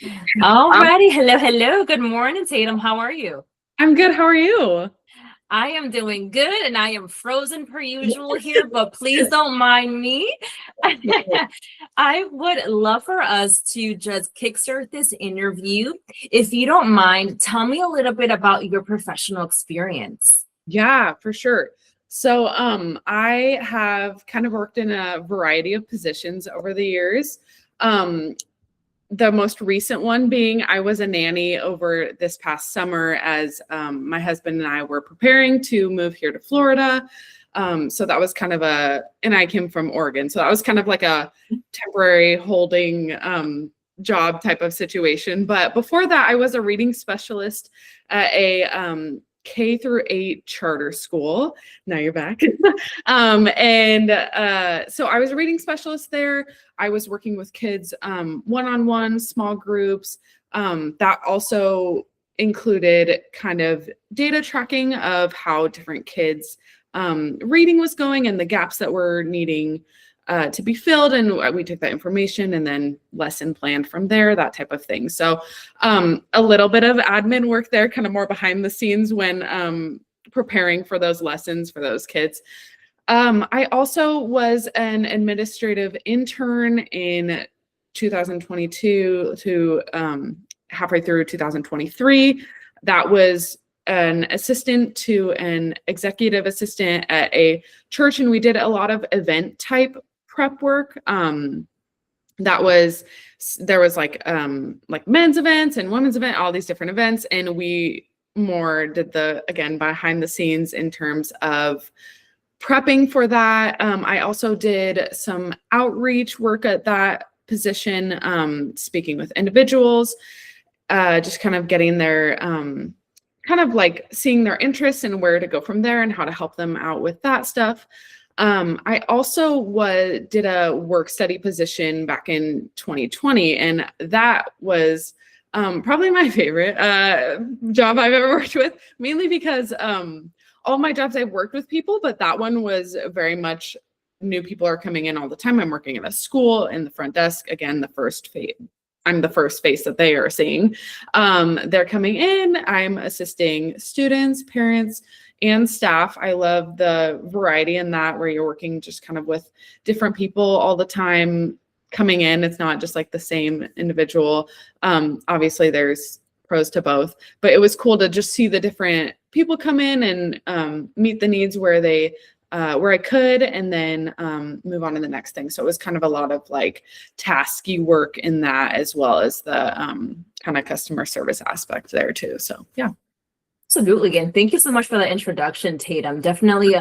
Um, Alrighty, hello, hello. Good morning, Tatum. How are you? I'm good. How are you? I am doing good and I am frozen per usual here, but please don't mind me. I would love for us to just kickstart this interview. If you don't mind, tell me a little bit about your professional experience. Yeah, for sure. So, I have kind of worked in a variety of positions over the years. Um, the most recent one being I was a nanny over this past summer as my husband and I were preparing to move here to Florida. So that was kind of and I came from Oregon. So that was kind of like a temporary holding job type of situation. But before that, I was a reading specialist at a K through 8 charter school. Now you're back. So I was a reading specialist there. I was working with kids one-on-one, small groups. That also included kind of data tracking of how different kids' reading was going and the gaps that were needing to be filled. And we took that information and then lesson planned from there, that type of thing. So a little bit of admin work there, kind of more behind the scenes when preparing for those lessons for those kids. I also was an administrative intern in 2022 to halfway through 2023. That was an assistant to an executive assistant at a church, and we did a lot of event type prep work. There was like men's events and women's event, all these different events, and we more did the again behind the scenes in terms of prepping for that. I also did some outreach work at that position, speaking with individuals, just kind of getting their kind of like seeing their interests and where to go from there and how to help them out with that stuff. I also did a work study position back in 2020, and that was probably my favorite job I've ever worked with, mainly because all my jobs I've worked with people, but that one was very much new people are coming in all the time. I'm working at a school in the front desk. Again, I'm the first face that they are seeing. They're coming in. I'm assisting students, parents, and staff. I love the variety in that where you're working just kind of with different people all the time coming in. It's not just like the same individual. Obviously, there's pros to both, but it was cool to just see the different people come in and meet the needs where I could, and then move on to the next thing. So it was kind of a lot of like tasky work in that, as well as the kind of customer service aspect there too. So yeah. Absolutely. And thank you so much for the introduction, Tatum. Definitely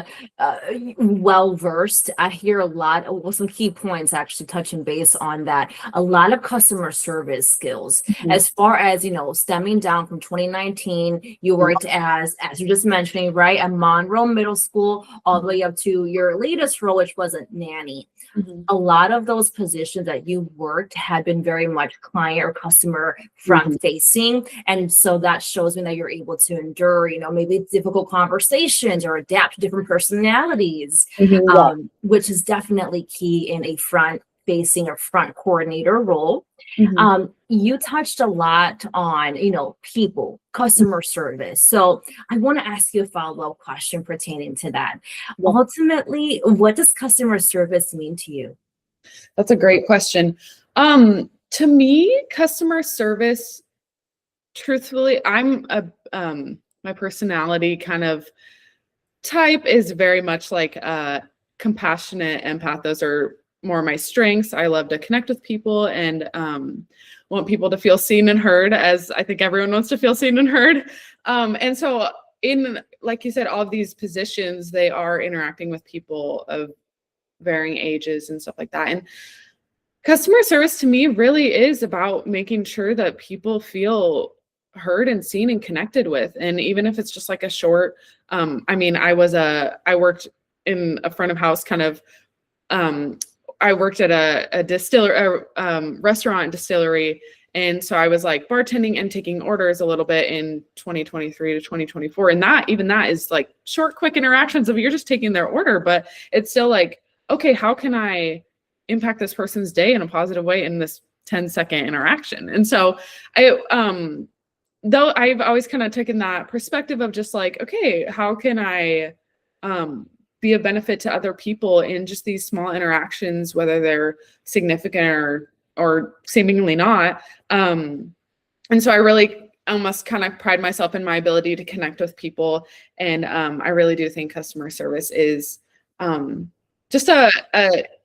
well versed. I hear a lot of some key points actually touching base on that. A lot of customer service skills. As far as, stemming down from 2019, you worked as you're just mentioning, right, at Monroe Middle School, all the way up to your latest role, which was a nanny. A lot of those positions that you worked had been very much client or customer front facing. And so that shows me that you're able to endure, maybe difficult conversations or adapt to different personalities, which is definitely key in a front facing or front coordinator role. You touched a lot on, people, customer service. So I want to ask you a follow-up question pertaining to that. Ultimately, what does customer service mean to you? That's a great question. To me, customer service, truthfully, my personality kind of type is very much like compassionate empath. Those are more my strengths. I love to connect with people and want people to feel seen and heard, as I think everyone wants to feel seen and heard. And so in, like you said, all of these positions, they are interacting with people of varying ages and stuff like that. And customer service to me really is about making sure that people feel heard and seen and connected with. And even if it's just like a short, I worked in a front of house kind of, I worked at a restaurant and distillery. And so I was like bartending and taking orders a little bit in 2023 to 2024. And that is like short, quick interactions of you're just taking their order, but it's still like, okay, how can I impact this person's day in a positive way in this 10-second interaction. And so though I've always kind of taken that perspective of just like, okay, how can I be a benefit to other people in just these small interactions, whether they're significant or seemingly not. And so I really almost kind of pride myself in my ability to connect with people. And I really do think customer service is just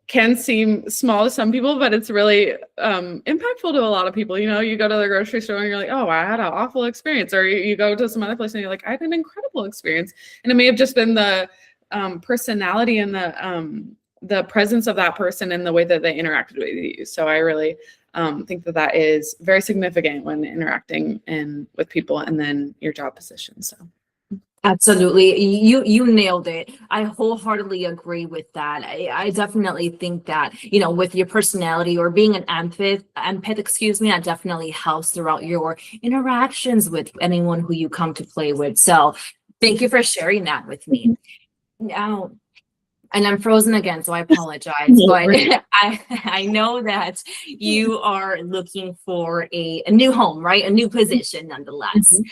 can seem small to some people, but it's really impactful to a lot of people. You know, you go to the grocery store and you're like, oh, I had an awful experience. Or you go to some other place and you're like, I had an incredible experience. And it may have just been the personality and the presence of that person and the way that they interacted with you. So I really think that that is very significant when interacting with people and then your job position. So. Absolutely. You nailed it. I wholeheartedly agree with that. I definitely think that, you know, with your personality or being an empath, that definitely helps throughout your interactions with anyone who you come to play with. So thank you for sharing that with me. Now, and I'm frozen again, so I apologize. But I know that you are looking for a new home, right? A new position, nonetheless.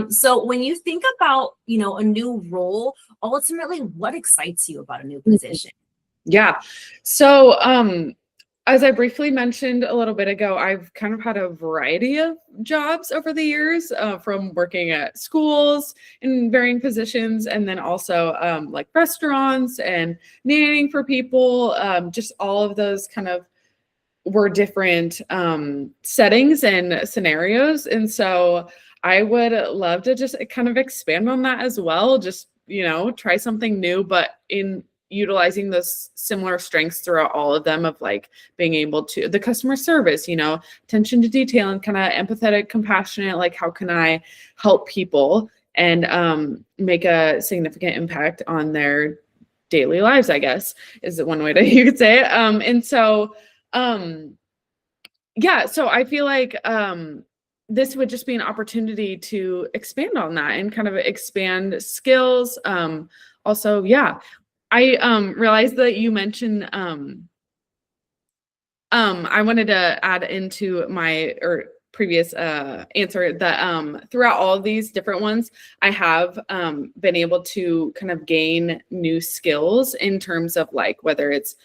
So when you think about, you know, a new role, ultimately, what excites you about a new position? Yeah. So as I briefly mentioned a little bit ago, I've kind of had a variety of jobs over the years, from working at schools in varying positions, and then also like restaurants and nannying for people. Just all of those kind of were different settings and scenarios. And so I would love to just kind of expand on that as well. Just, you know, try something new, but in utilizing those similar strengths throughout all of them, of like being able to the customer service, you know, attention to detail and kind of empathetic, compassionate, like how can I help people and make a significant impact on their daily lives, I guess is one way that you could say it. And so yeah, so I feel like this would just be an opportunity to expand on that and kind of expand skills. Also, yeah, I realized that you mentioned I wanted to add into my previous answer that throughout all of these different ones, I have been able to kind of gain new skills in terms of like whether it's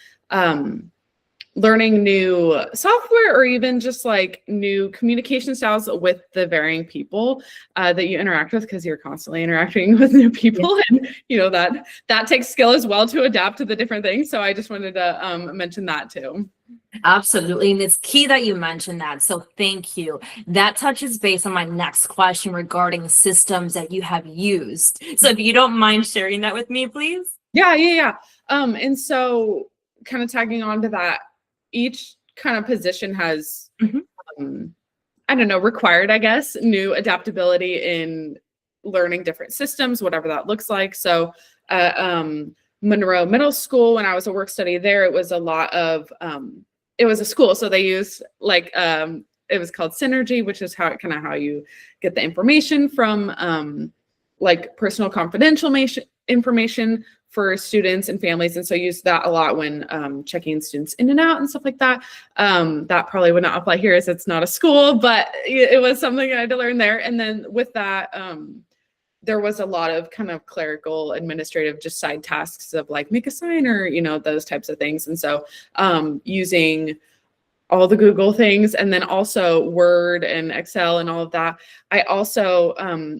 learning new software or even just like new communication styles with the varying people that you interact with, because you're constantly interacting with new people. And you know that takes skill as well to adapt to the different things. So I just wanted to mention that too. Absolutely. And it's key that you mentioned that. So thank you. That touches base on my next question regarding systems that you have used. So if you don't mind sharing that with me, please. Yeah. And so kind of tagging on to that, each kind of position has, I don't know, required, I guess, new adaptability in learning different systems, whatever that looks like. So Monroe Middle School, when I was a work study there, it was a lot of, it was a school. So they used like, it was called Synergy, which is how you get the information from like personal confidential information for students and families. And so use that a lot when checking students in and out and stuff like that. That probably would not apply here as it's not a school, but it was something I had to learn there. And then with that, there was a lot of kind of clerical administrative just side tasks of like make a sign or, you know, those types of things. And so using all the Google things and then also Word and Excel and all of that. I also,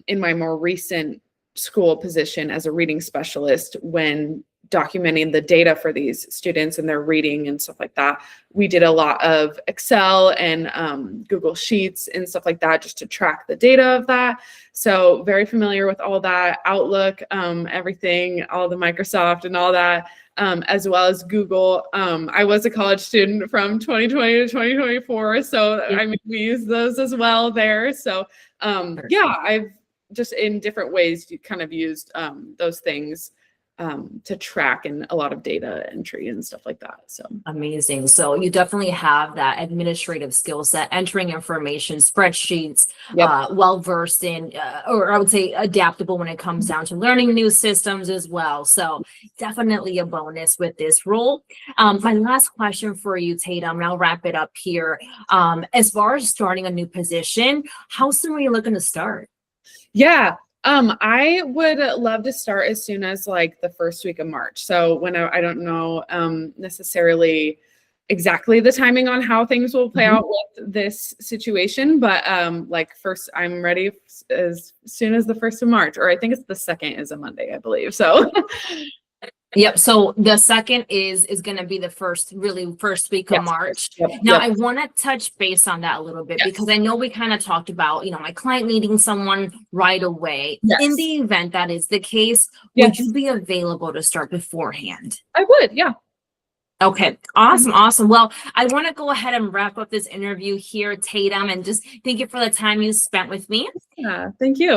in my more recent school position as a reading specialist, when documenting the data for these students and their reading and stuff like that, we did a lot of Excel and Google Sheets and stuff like that just to track the data of that. So very familiar with all that, Outlook, everything, all the Microsoft and all that, as well as Google. I was a college student from 2020 to 2024, so I mean, we use those as well there. So yeah, I've just in different ways kind of used those things to track and a lot of data entry and stuff like that. So amazing. So you definitely have that administrative skill set, entering information, spreadsheets, yep. well versed in, or I would say adaptable when it comes down to learning new systems as well. So definitely a bonus with this role. My last question for you, Tatum, and I'll wrap it up here. As far as starting a new position, how soon are you looking to start? Yeah. I would love to start as soon as like the first week of March. So when I don't know necessarily exactly the timing on how things will play out with this situation, but like first, I'm ready as soon as the 1st of March, or I think it's the 2nd is a Monday, I believe. So Yep. So the 2nd is going to be the first week of yes. March. Yep. Now, Yep. I want to touch base on that a little bit Yes. because I know we kind of talked about, my client needing someone right away. Yes. In the event that is the case, Yes. would you be available to start beforehand? I would. Yeah. Okay, awesome, awesome. Well, I want to go ahead and wrap up this interview here, Tatum, and just thank you for the time you spent with me. Yeah. Thank you.